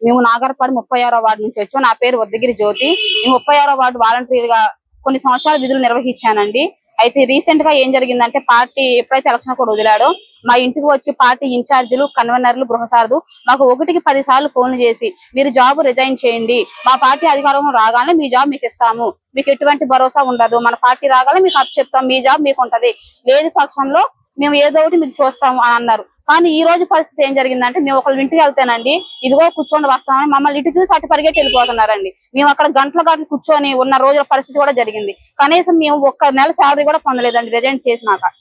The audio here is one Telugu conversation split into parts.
మేము నాగర్పాడు 36వ వార్డు నుంచి వచ్చాం. నా పేరు వద్దగిరి జ్యోతి. నేను 36వ వార్డు వాలంటీర్గా కొన్ని సంవత్సరాల విధులు నిర్వహించానండి. అయితే రీసెంట్ గా ఏం జరిగిందంటే, పార్టీ ఎప్పుడైతే ఎలక్షన్ కూడా వదిలాడో మా ఇంటికి వచ్చి పార్టీ ఇన్ఛార్జీలు, కన్వీనర్లు, గృహసారథులు మాకు 1కి 10 సార్లు ఫోన్లు చేసి మీరు జాబ్ రిజైన్ చేయండి, మా పార్టీ అధికారం రాగానే మీ జాబ్ మీకు ఇస్తాము, మీకు ఎటువంటి భరోసా ఉండదు, మన పార్టీ రాగానే మీకు అప్పు చెప్తాం, మీ జాబ్ మీకు ఉంటది, లేని పక్షంలో మేము ఏదో ఒకటి మీకు చూస్తాము అని అన్నారు. కానీ ఈ రోజు పరిస్థితి ఏం జరిగిందంటే, మేము ఒకళ్ళ ఇంటికి వెళ్తేనండి ఇదిగో కూర్చొని వస్తామని మమ్మల్ని ఇటు చూసి అటు పరిగెట్టి వెళ్ళిపోతున్నారండి. మేము అక్కడ గంటలు కూర్చొని ఉన్న రోజుల పరిస్థితి కూడా జరిగింది. కనీసం మేము ఒక్క నెల శాలరీ కూడా పొందలేదండి రిజైన్ చేసినాక.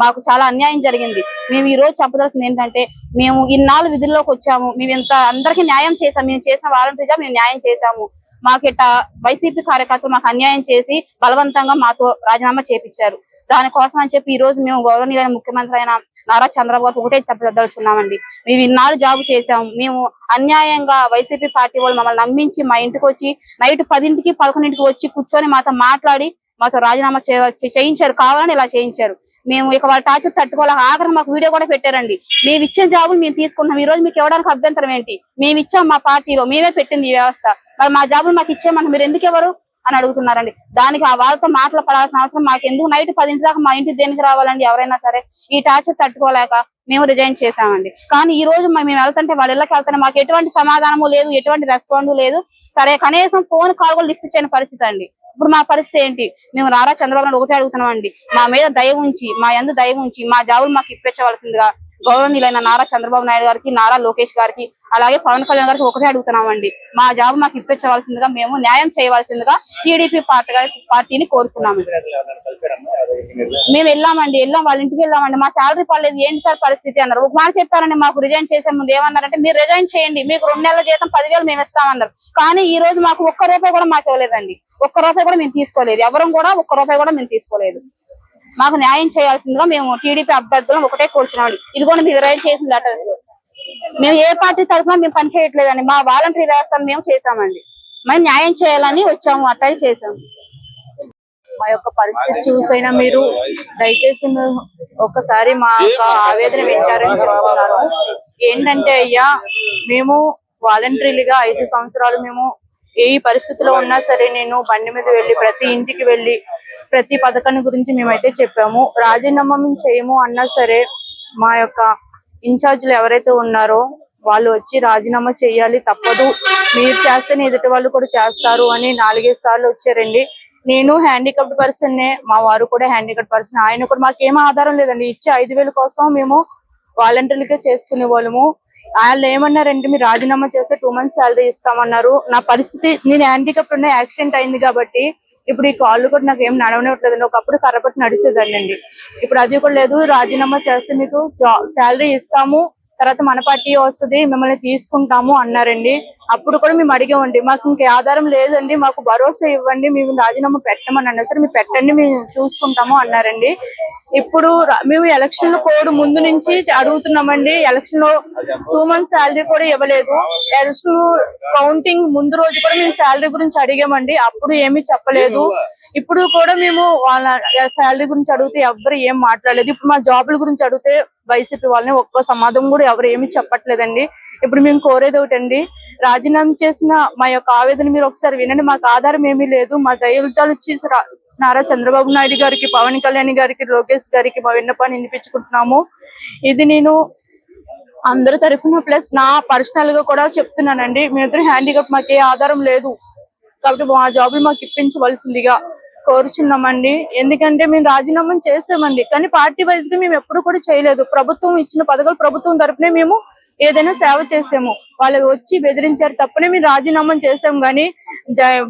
మాకు చాలా అన్యాయం జరిగింది. మేము ఈ రోజు చెప్పదలసింది ఏంటంటే, మేము ఇన్నాళ్ళు విధుల్లోకి వచ్చాము, మేము ఇంత అందరికీ న్యాయం చేసాము, మేము చేసిన వాలంటీర్ జాబ్ మేము న్యాయం చేశాము. మాకు ఇట్ట వైసీపీ కార్యకర్తలు మాకు అన్యాయం చేసి బలవంతంగా మాతో రాజీనామా చేపించారు. దానికోసం అని చెప్పి ఈ రోజు మేము గౌరవనీయులైన ముఖ్యమంత్రి అయిన నారా చంద్రబాబు ఒకటే చెప్పదలుచుకున్నామండి. మేము ఇన్నాళ్ళు జాబు చేసాము, మేము అన్యాయంగా వైసీపీ పార్టీ వాళ్ళు మమ్మల్ని నమ్మించి మా ఇంటికి వచ్చి నైట్ 10కి 11కి వచ్చి కూర్చొని మాతో మాట్లాడి మాతో రాజీనామా చేయించారు. కావాలని ఇలా చేయించారు. మేము ఇక వాళ్ళ టార్చర్ తట్టుకోలేక ఆఖరి మాకు వీడియో కూడా పెట్టారండి. మేము ఇచ్చిన జాబులు మేము తీసుకుంటున్నాం, ఈ రోజు మీకు ఇవ్వడానికి అభ్యంతరం ఏంటి, మేము ఇచ్చాం, మా పార్టీలో మేమే పెట్టింది ఈ వ్యవస్థ, మరి మా జాబులు మాకు ఇచ్చేయమంటే మీరు ఎందుకు ఎవరు అని అడుగుతున్నారండి. దానికి ఆ వాళ్ళతో మాటలు పడాల్సిన అవసరం మాకు ఎందుకు? నైట్ 10 దాకా మా ఇంటికి దేనికి రావాలండి? ఎవరైనా సరే ఈ టార్చర్ తట్టుకోలేక మేము రిజైన్ చేసామండి. కానీ ఈ రోజు మేము వెళ్తుంటే వాళ్ళ ఇళ్ళకి వెళ్తానే మాకు ఎటువంటి సమాధానము లేదు, ఎటువంటి రెస్పాండ్ లేదు. సరే కనీసం ఫోన్ కాల్ కూడా లిఫ్ట్ చేయని పరిస్థితి అండి. ఇప్పుడు మా పరిస్థితి ఏంటి? మేము నారా చంద్రబాబు నాయుడు ఒకటే అడుగుతున్నాం అండి, మా మీద దయ ఉంచి, మా యందు దయ ఉంచి మా జాబులు మాకు ఇప్పించవలసిందిగా గౌరవనీయులైన నారా చంద్రబాబు నాయుడు గారికి, నారా లోకేష్ గారికి, అలాగే పవన్ కళ్యాణ్ గారికి ఒకటే అడుగుతున్నామండి, మా జాబు మాకు ఇప్పించవలసిందిగా, మేము న్యాయం చేయవలసిందిగా టీడీపీ పార్టీని కోరుతున్నాము. మేము వెళ్ళామండి, వాళ్ళ ఇంటికి వెళ్ళామండి. మా శాలరీ పడలేదు, ఏంటి సార్ పరిస్థితి అన్నారు. ఒక మాట చెప్పారండి, మాకు రిజైన్ చేసే ముందు ఏమన్నారంటే, మీరు రిజైన్ చేయండి, మీకు 2 నెలల జీతం 10,000 మేము ఇస్తామన్నారు. కానీ ఈ రోజు మాకు ఒక్క రూపాయి కూడా మాకు ఇవ్వలేదండి. ఒక్క రూపాయి కూడా మేము తీసుకోలేదు, ఎవరం కూడా ఒక్క రూపాయి కూడా మేము తీసుకోలేదు. మాకు న్యాయం చేయాల్సిందిగా మేము టీడీపీ అభ్యర్థులను ఒకటే కూర్చున్నామండి. ఇది కూడా మేము రిజైన్ చేసిన లెటర్స్. మేము ఏ పార్టీ తరఫున మేము పని చేయట్లేదండి, మా వాలంటరీ వ్యవస్థను మేము చేసామండి. మేము న్యాయం చేయాలని వచ్చాము, అట్లా చేసాము. మా యొక్క పరిస్థితి చూసైనా మీరు దయచేసి ఒక్కసారి మా యొక్క ఆవేదన వింటారని చెప్తున్నాను. ఏంటంటే అయ్యా, మేము వాలంటరీలుగా 5 సంవత్సరాలు మేము ఏ పరిస్థితిలో ఉన్నా సరే నేను బండి మీద వెళ్ళి ప్రతి ఇంటికి వెళ్ళి ప్రతి పథకాన్ని గురించి మేమైతే చెప్పాము. రాజీనామా చేయము అన్నా సరే మా యొక్క ఇన్ఛార్జీలు ఎవరైతే ఉన్నారో వాళ్ళు వచ్చి రాజీనామా చేయాలి, తప్పదు, మీరు చేస్తేనే ఎదుటి వాళ్ళు కూడా చేస్తారు అని 4-5 సార్లు వచ్చారండి. నేను హ్యాండిక్యాప్డ్ పర్సన్నే, మా వారు కూడా హ్యాండిక్యాప్డ్ పర్సన్. ఆయన కూడా మాకేం ఆధారం లేదండి, ఇచ్చే 5,000 కోసం మేము వాలంటీర్లకే చేసుకునే వాళ్ళము. వాళ్ళు ఏమన్నారంటే, మీరు రాజీనామా చేస్తే 2 months శాలరీ ఇస్తామన్నారు. నా పరిస్థితి, నేను హ్యాండిక్యాప్డ్ ఉన్న యాక్సిడెంట్ అయింది కాబట్టి ఇప్పుడు ఈ కాళ్ళు కూడా నాకు ఏం నడవనివ్వట్లేదండి. ఒకప్పుడు కర్రపట్టి నడిచేదాన్ని అండి, ఇప్పుడు అది కూడా లేదు. రాజీనామా చేస్తే మీకు శాలరీ ఇస్తాము, తర్వాత మన పార్టీ వస్తుంది, మిమ్మల్ని తీసుకుంటాము అన్నారండి. అప్పుడు కూడా మేము అడిగామండి, మాకు ఇంకే ఆధారం లేదండి, మాకు భరోసా ఇవ్వండి, మేము రాజీనామా పెట్టమని అన్నారు. సరే మీరు పెట్టండి, మేము చూసుకుంటాము అన్నారండి. ఇప్పుడు మేము ఎలక్షన్ లో కోడ్ ముందు నుంచి అడుగుతున్నామండి. ఎలక్షన్ లో 2 months శాలరీ కూడా ఇవ్వలేదు. ఎలక్షన్ కౌంటింగ్ ముందు రోజు కూడా మేము శాలరీ గురించి అడిగామండి, అప్పుడు ఏమీ చెప్పలేదు. ఇప్పుడు కూడా మేము వాళ్ళ శాలరీ గురించి అడిగితే ఎవరు ఏం మాట్లాడలేదు. ఇప్పుడు మా జాబుల గురించి అడిగితే వైసీపీ వాళ్ళని ఒక్క సమాధానం కూడా ఎవరు ఏమీ చెప్పట్లేదండి. ఇప్పుడు మేము కోరేది ఒకటండి, రాజీనామా చేసిన మా యొక్క ఆవేదన మీరు ఒకసారి వినండి. మాకు ఆధారం ఏమీ లేదు, మా దయవృత్తాలు ఇచ్చి నారా చంద్రబాబు నాయుడు గారికి, పవన్ కళ్యాణ్ గారికి, లోకేష్ గారికి మా విన్నపాన్ని వినిపించుకుంటున్నాము. ఇది నేను అందరి తరఫున ప్లస్ నా పర్సనల్ గా కూడా చెప్తున్నానండి. మేమిద్దరు హ్యాండిక్యాప్, మాకు ఏ ఆధారం లేదు కాబట్టి మా జాబులు మాకు ఇప్పించవలసిందిగా కోరుచున్నామండి. ఎందుకంటే మేము రాజీనామా చేసామండి, కానీ పార్టీ వైజ్ గా మేము ఎప్పుడు కూడా చేయలేదు. ప్రభుత్వం ఇచ్చిన పథకాలు ప్రభుత్వం తరఫునే మేము ఏదైనా సేవ చేసాము. వాళ్ళు వచ్చి బెదిరించారు తప్పనే మేము రాజీనామా చేసాము, కానీ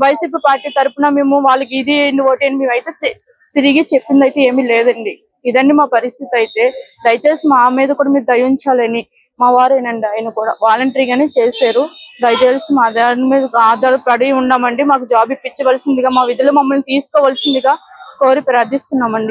వైసీపీ పార్టీ తరఫున మేము వాళ్ళకి ఇది ఓటేని మేమైతే తిరిగి చెప్పింది అయితే ఏమీ లేదండి. ఇదండి మా పరిస్థితి. అయితే దయచేసి మా మీద కూడా మీరు దయ ఉంచాలని, మా వారేనండి ఆయన కూడా వాలంటరీగానే చేశారు, దయచేసి మా దాని మీద ఆధారపడి ఉన్నామండి. మాకు జాబ్ ఇప్పించవలసిందిగా, మా విధులు మమ్మల్ని తీసుకోవాల్సిందిగా కోరి ప్రార్థిస్తున్నామండి.